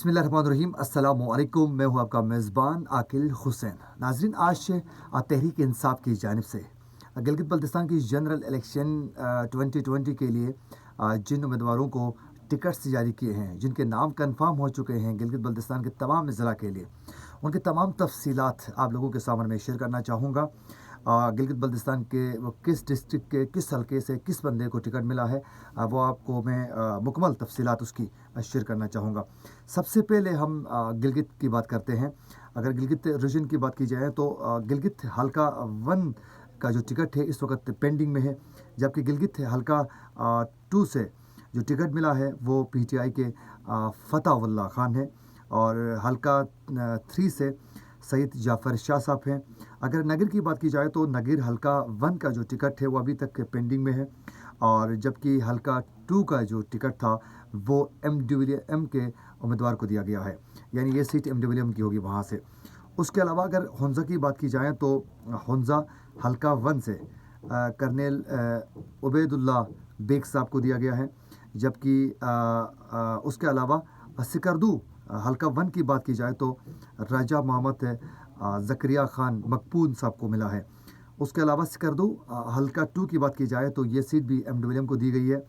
बिस्मिल्लाहिर्रहमानिर्रहीम। अस्सलामु अलैकुम। मैं हूं आपका मेज़बान आकिल हुसैन। नाजरीन, आज से तहरीक इंसाफ की जानिब से गिलगित बल्तिस्तान की जनरल इलेक्शन 2020 के लिए जिन उम्मीदवारों को टिकट्स जारी किए हैं, जिनके नाम कन्फर्म हो चुके हैं गिलगित बल्तिस्तान के तमाम ज़िला के लिए, उनकी तमाम तफसीलात आप लोगों के सामने में शेयर करना चाहूँगा। गिलगित बल्तिस्तान के वो किस डिस्ट्रिक्ट के किस हल्के से किस बंदे को टिकट मिला है, वो आपको मैं मुकम्मल तफसीलात उसकी शेयर करना चाहूँगा। सबसे पहले हम गिलगित की बात करते हैं। अगर गिलगित रीजन की बात की जाए तो गिलगित हल्का 1 का जो टिकट है इस वक्त पेंडिंग में है, जबकि गिलगित हल्का 2 से जो टिकट मिला है वो पीटीआई के फताहुल्लाह खान है, और हल्का 3 से सईद जाफ़र शाह साहब हैं। अगर नगर की बात की जाए तो नगर हल्का 1 का जो टिकट है वो अभी तक पेंडिंग में है, और जबकि हल्का 2 का जो टिकट था वो MWM के उम्मीदवार को दिया गया है, यानी ये सीट MWM की होगी वहाँ से। उसके अलावा अगर हुंज़ा की बात की जाए तो हुंज़ा हल्का 1 से कर्नेल उबैदुल्लाह बेग साहब को दिया गया है, जबकि उसके अलावा सिकरदू हल्का 1 की बात की जाए तो राजा मोहम्मद ज़करिया खान मकबूल साहब को मिला है। उसके अलावा सिकरदू हल्का 2 की बात की जाए तो ये सीट भी MWM को दी गई है।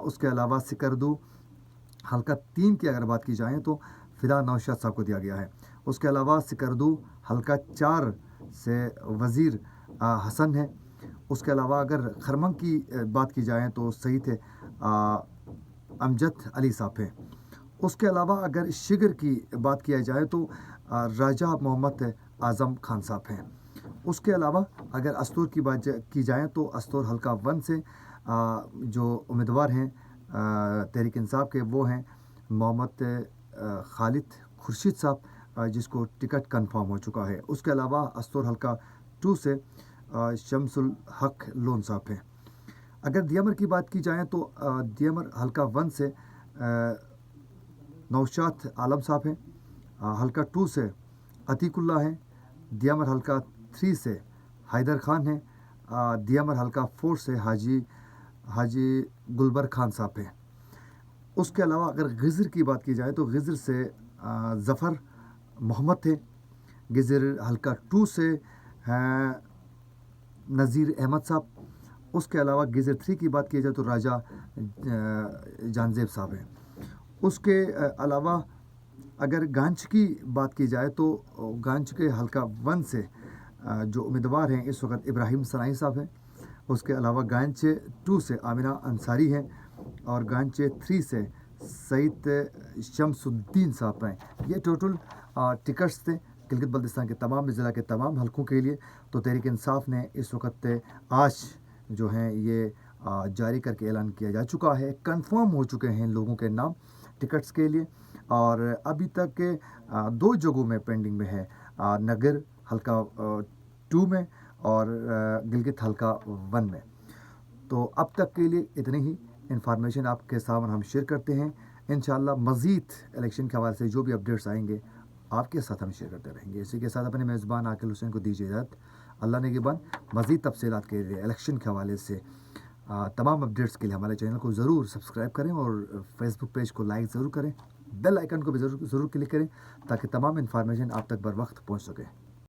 उसके अलावा सिकरदू हल्का 3 की अगर बात की जाए तो फ़िदा नौशाद साहब को दिया गया है। उसके अलावा सिकरदू हल्का 4 से वज़ीर हसन है। उसके अलावा अगर खरमंग की बात की जाए तो सईद अमजद अली साहब हैं। उसके अलावा अगर शिगर की बात किया जाए तो राजा मोहम्मद आज़म खान साहब हैं। उसके अलावा अगर अस्तूर की बात की जाए तो अस्तूर हल्का 1 से जो उम्मीदवार हैं तहरीक इंसाफ के वो हैं मोहम्मद खालिद खुर्शीद साहब, जिसको टिकट कंफर्म हो चुका है। उसके अलावा अस्तूर हल्का 2 से शमसुल हक लोन साहब हैं। अगर दियामर की बात की जाए तो दियामर हल्का 1 से नौशाद आलम साहब हैं, हल्का 2 से अतीकुल्ला हैं। दियामर हल्का 3 से हैदर खान हैं, दियामर हल्का 4 से हाजी गुलबर खान साहब हैं। उसके अलावा अगर गिज़र की बात की जाए तो गिज़र से ज़फ़र मोहम्मद थे। गिज़र हल्का 2 से हैं नज़ीर अहमद साहब। उसके अलावा गिज़र 3 की बात की जाए तो राजा जानजेब साहब हैं। उसके अलावा अगर गांच की बात की जाए तो गांच के हल्का 1 से जो उम्मीदवार हैं इस वक्त इब्राहिम सनाई साहब हैं। उसके अलावा गांच 2 से आमिना अंसारी हैं, और गांच 3 से सईद शमसुद्दीन साहब हैं। ये टोटल टिकट्स थे गिलगित बल्तिस्तान के तमाम ज़िला के तमाम हलकों के लिए। तो तहरीक इंसाफ ने इस वक्त आज जो हैं ये जारी करके ऐलान किया जा चुका है, कंफर्म हो चुके हैं लोगों के नाम टिकट्स के लिए, और अभी तक के 2 जगहों में पेंडिंग में है, नगर हल्का 2 में और गिलगित हल्का 1 में। तो अब तक के लिए इतनी ही इंफॉर्मेशन आपके सामने हम शेयर करते हैं। इंशाल्लाह मज़ीद इलेक्शन के हवाले से जो भी अपडेट्स आएंगे आपके साथ हम शेयर करते रहेंगे। इसी के साथ अपने मेज़बान आकिल हुसैन को दीजिए इजाज़त। अल्लाह निगहबान। मज़ीद तफसीलात के लिए इलेक्शन के हवाले से तमाम अपडेट्स के लिए हमारे चैनल को ज़रूर सब्सक्राइब करें, और फेसबुक पेज को लाइक ज़रूर करें, बेल आइकन को भी ज़रूर क्लिक करें ताकि तमाम इन्फॉर्मेशन आप तक बर वक्त पहुँच सके।